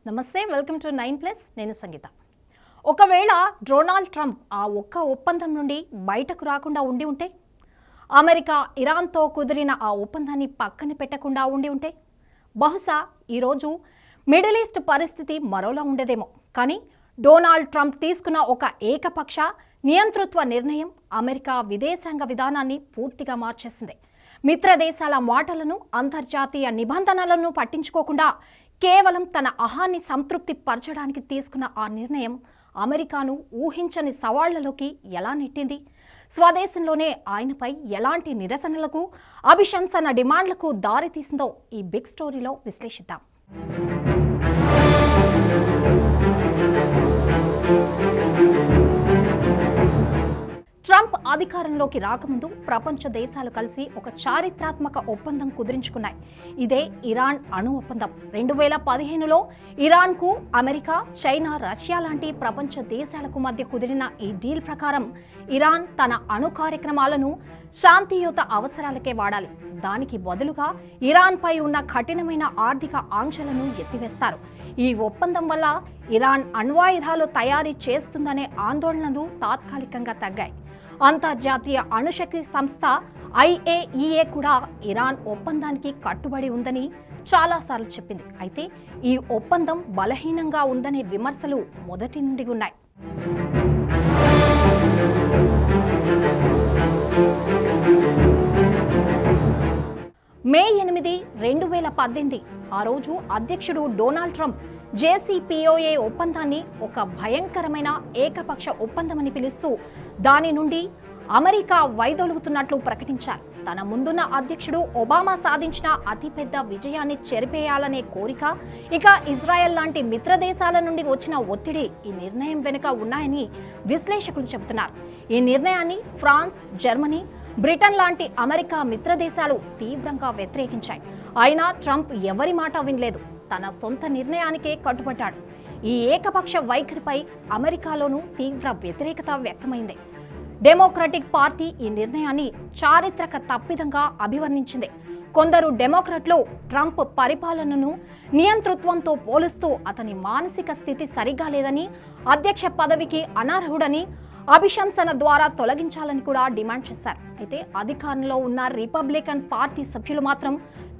నమస్తే, welcome to 9+. నేను సంగీత. ఒకవేళ డొనాల్డ్ ట్రంప్ ఆ ఒక్క ఒప్పందం నుండి బయటకు రాకుండా ఉండి ఉంటే, అమెరికా ఇరాన్తో కుదిరిన ఆ ఒప్పందాన్ని పక్కన పెట్టకుండా ఉండి ఉంటే, బహుశా ఈరోజు మిడిల్ ఈస్ట్ పరిస్థితి మరోలా ఉండేదేమో. కానీ డొనాల్డ్ ట్రంప్ తీసుకున్న ఒక ఏకపక్ష నియంతృత్వ నిర్ణయం అమెరికా విదేశాంగ విధానాన్ని పూర్తిగా మార్చేసింది. మిత్ర దేశాల మాటలను, అంతర్జాతీయ నిబంధనలను పట్టించుకోకుండా కేవలం తన అహాన్ని సంతృప్తి పరచడానికి తీసుకున్న ఆ నిర్ణయం అమెరికాను ఊహించని సవాళ్లలోకి ఎలా నెట్టింది? స్వదేశంలోనే ఆయనపై ఎలాంటి నిరసనలకు, అభిశంసన డిమాండ్లకు దారితీసిందో ఈ బిగ్ స్టోరీలో విశ్లేషిద్దాం. ట్రంప్ అధికారంలోకి రాకముందు ప్రపంచ దేశాలు కలిసి ఒక చారిత్రాత్మక ఒప్పందం కుదిరించుకున్నాయి. ఇదే ఇరాన్ అణు ఒప్పందం. 2015లో ఇరాన్కు అమెరికా, చైనా, రష్యా లాంటి ప్రపంచ దేశాలకు మధ్య కుదిరిన ఈ డీల్ ప్రకారం ఇరాన్ తన అణు కార్యక్రమాలను శాంతియుత అవసరాలకే వాడాలి. దానికి బదులుగా ఇరాన్పై ఉన్న కఠినమైన ఆర్థిక ఆంక్షలను ఎత్తివేస్తారు. ఈ ఒప్పందం వల్ల ఇరాన్ అణ్వాయుధాలు తయారీ చేస్తుందనే ఆందోళనలు తాత్కాలికంగా తగ్గాయి. అంతర్జాతీయ అణుశక్తి సంస్థ IAEA కూడా ఇరాన్ ఒప్పందానికి కట్టుబడి ఉందని చాలాసార్లు చెప్పింది. అయితే ఈ ఒప్పందం బలహీనంగా ఉందనే విమర్శలు మొదటి నుండి ఉన్నాయి. మే 8, 2018 ఆ రోజు అధ్యక్షుడు డొనాల్డ్ ట్రంప్ JCPOA ఒప్పందాన్ని ఒక భయంకరమైన ఏకపక్ష ఒప్పందమని పిలుస్తూ దాని నుండి అమెరికా వైదొలుగుతున్నట్లు ప్రకటించారు. తన ముందున్న అధ్యక్షుడు ఒబామా సాధించిన అతిపెద్ద విజయాన్ని చెరిపేయాలనే కోరిక, ఇక ఇజ్రాయెల్ లాంటి మిత్ర దేశాల నుండి వచ్చిన ఒత్తిడి ఈ నిర్ణయం వెనుక ఉన్నాయని విశ్లేషకులు చెబుతున్నారు. ఈ నిర్ణయాన్ని ఫ్రాన్స్, జర్మనీ, బ్రిటన్ లాంటి అమెరికా మిత్ర దేశాలు తీవ్రంగా వ్యతిరేకించాయి. అయినా ట్రంప్ ఎవరి మాట వినలేదు. తన సొంత నిర్ణయానికే కట్టుబడ్డాడు. ఈ ఏకపక్ష వైఖరిపై అమెరికాలోనూ తీవ్ర వ్యతిరేకత వ్యక్తమైంది. డెమోక్రటిక్ పార్టీ ఈ నిర్ణయాన్ని చారిత్రక తప్పిదంగా అభివర్ణించింది. కొందరు డెమోక్రట్లు ట్రంప్ పరిపాలనను నియంతృత్వంతో పోలుస్తూ అతని మానసిక స్థితి సరిగా లేదని, అధ్యక్ష పదవికి అనర్హుడని అభిశంసన ద్వారా తొలగించాలని కూడా డిమాండ్ చేశారు. అయితే అధికారంలో ఉన్న రిపబ్లికన్ పార్టీ సభ్యులు మాత్రం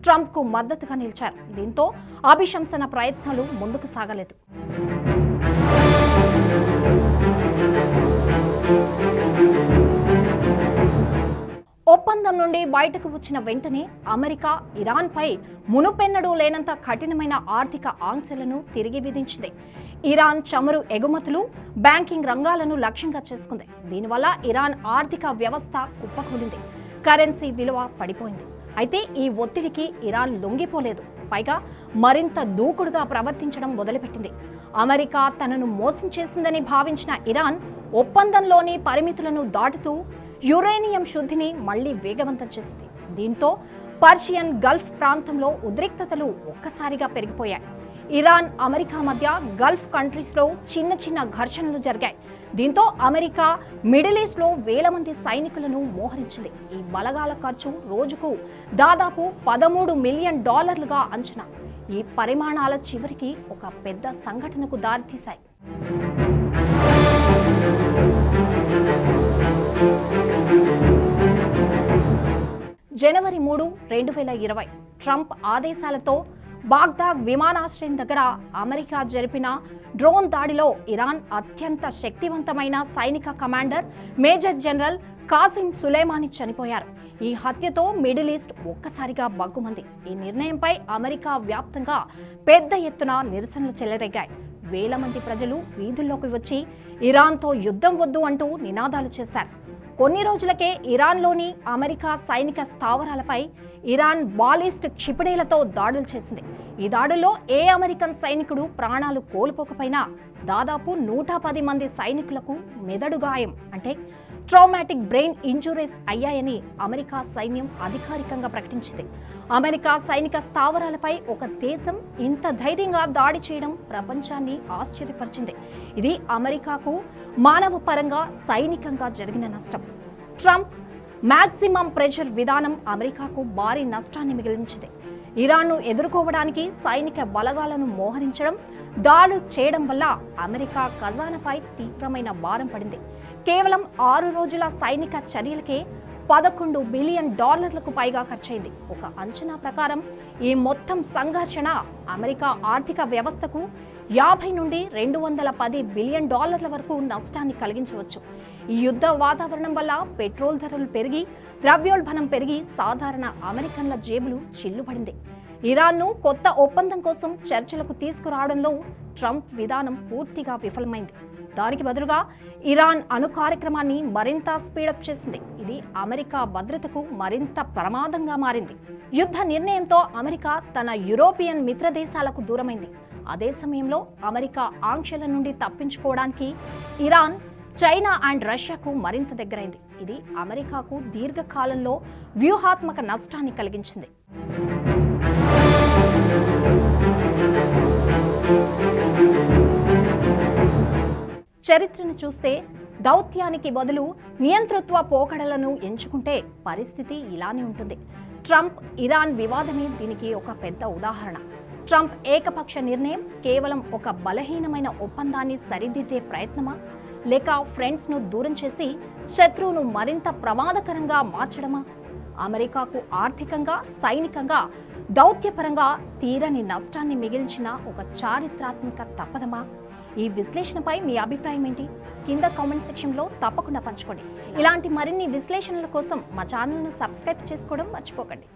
ట్రంప్కు మద్దతుగా నిలిచారు. దీంతో అభిశంసన ప్రయత్నాలు ముందుకు సాగలేదు. ఒప్పందం నుండి బయటకు వచ్చిన వెంటనే అమెరికా ఇరాన్పై మునుపెన్నడూ లేనంత కఠినమైన ఆర్థిక ఆంక్షలను తిరిగి విధించింది. ఇరాన్ చమురు ఎగుమతులు, బ్యాంకింగ్ రంగాలను లక్ష్యంగా చేసుకుంది. దీనివల్ల ఇరాన్ ఆర్థిక వ్యవస్థ కుప్పకూలింది. కరెన్సీ విలువ పడిపోయింది. అయితే ఈ ఒత్తిడికి ఇరాన్ లొంగిపోలేదు. పైగా మరింత దూకుడుగా ప్రవర్తించడం మొదలుపెట్టింది. అమెరికా తనను మోసం చేసిందని భావించిన ఇరాన్ ఒప్పందంలోని పరిమితులను దాటుతూ యురేనియం శుద్ధిని మళ్లీ వేగవంతం చేసింది. దీంతో పర్షియన్ గల్ఫ్ ప్రాంతంలో ఉద్రిక్తతలు ఒక్కసారిగా పెరిగిపోయాయి. ఇరాన్, అమెరికా మధ్య గల్ఫ్ కంట్రీస్లో చిన్న చిన్న ఘర్షణలు జరిగాయి. దీంతో అమెరికా మిడిల్ ఈస్ట్లో వేల మంది సైనికులను మోహరించింది. ఈ బలగాల ఖర్చు రోజుకు దాదాపు $13 మిలియన్ అంచనా. ఈ పరిమాణాల చివరికి ఒక పెద్ద సంఘటనకు దారితీశాయి. జనవరి 3, 2020 ట్రంప్ ఆదేశాలతో బాగ్దాద్ విమానాశ్రయం దగ్గర అమెరికా జరిపిన డ్రోన్ దాడిలో ఇరాన్ అత్యంత శక్తివంతమైన సైనిక commander major general Kasim Soleimani చనిపోయారు. ఈ హత్యతో మిడిల్ ఈస్ట్ ఒక్కసారిగా బగ్గుమంది. ఈ నిర్ణయంపై అమెరికా వ్యాప్తంగా పెద్ద ఎత్తున నిరసనలు చెలరేగాయి. వేల మంది ప్రజలు వీధుల్లోకి వచ్చి ఇరాన్తో యుద్ధం వద్దు అంటూ నినాదాలు చేశారు. కొన్ని రోజులకే ఇరాన్లోని అమెరికా సైనిక స్థావరాలపై ఇరాన్ బాలిస్ట్ క్షిపణులతో దాడులు చేసింది. ఈ దాడుల్లో ఏ అమెరికన్ సైనికుడు ప్రాణాలు కోల్పోకపోయినా దాదాపు 110 మంది సైనికులకు మెదడు గాయం అంటే ట్రామాటిక్ బ్రెయిన్ ఇంజురీస్ అయ్యాయని అమెరికా సైన్యం అధికారికంగా ప్రకటించింది. అమెరికా సైనిక స్థావరాలపై ఒక దేశం ఇంత ధైర్యంగా దాడి చేయడం ప్రపంచాన్ని ఆశ్చర్యపరిచింది. ఇది అమెరికాకు మానవ పరంగా, సైనికంగా జరిగిన నష్టం. ట్రంప్ మ్యాక్సిమం ప్రెషర్ విధానం అమెరికాకు భారీ నష్టాన్ని మిగిలించింది. ఇరాన్ను ఎదుర్కోవడానికి సైనిక బలగాలను మోహరించడం, దాడులు చేయడం వల్ల అమెరికా ఖజానాపై తీవ్రమైన భారం పడింది. కేవలం 6 రోజుల సైనిక చర్యలకే $11 బిలియన్ పైగా ఖర్చయింది. ఒక అంచనా ప్రకారం ఈ మొత్తం సంఘర్షణ అమెరికా ఆర్థిక వ్యవస్థకు 50 నుండి $210 బిలియన్ వరకు నష్టాన్ని కలిగించవచ్చు. ఈ యుద్ధ వాతావరణం వల్ల పెట్రోల్ ధరలు పెరిగి, ద్రవ్యోల్బణం పెరిగి సాధారణ అమెరికన్ల జేబులు చిల్లుపడింది. ఇరాన్ను కొత్త ఒప్పందం కోసం చర్చలకు తీసుకురావడంలో ట్రంప్ విధానం పూర్తిగా విఫలమైంది. దానికి బదులుగా ఇరాన్ అణు కార్యక్రమాన్ని మరింత స్పీడప్ చేసింది. ఇది అమెరికా భద్రతకు మరింత ప్రమాదంగా మారింది. యుద్ధ నిర్ణయంతో అమెరికా తన యూరోపియన్ మిత్ర దేశాలకు దూరమైంది. అదే సమయంలో అమెరికా ఆంక్షల నుండి తప్పించుకోవడానికి ఇరాన్, చైనా అండ్ రష్యాకు మరింత దగ్గరైంది. ఇది అమెరికాకు దీర్ఘకాలంలో వ్యూహాత్మక నష్టాన్ని కలిగించింది. చరిత్రను చూస్తే దౌత్యానికి బదులు నియంతృత్వ పోకడలను ఎంచుకుంటే పరిస్థితి ఇలానే ఉంటుంది. ట్రంప్ ఇరాన్ వివాదమే దీనికి ఒక పెద్ద ఉదాహరణ. ట్రంప్ ఏకపక్ష నిర్ణయం కేవలం ఒక బలహీనమైన ఒప్పందాన్ని సరిదిద్దే ప్రయత్నమా, లేక ఫ్రెండ్స్ను దూరం చేసి శత్రువును మరింత ప్రమాదకరంగా మార్చడమా? అమెరికాకు ఆర్థికంగా, సైనికంగా, దౌత్యపరంగా తీరని నష్టాన్ని మిగిల్చిన ఒక చారిత్రాత్మక తప్పదమా? ఈ విశ్లేషణపై మీ అభిప్రాయం ఏంటి? కింద కామెంట్ సెక్షన్లో తప్పకుండా పంచుకోండి. ఇలాంటి మరిన్ని విశ్లేషణల కోసం మా ఛానల్ను సబ్స్క్రైబ్ చేసుకోవడం మర్చిపోకండి.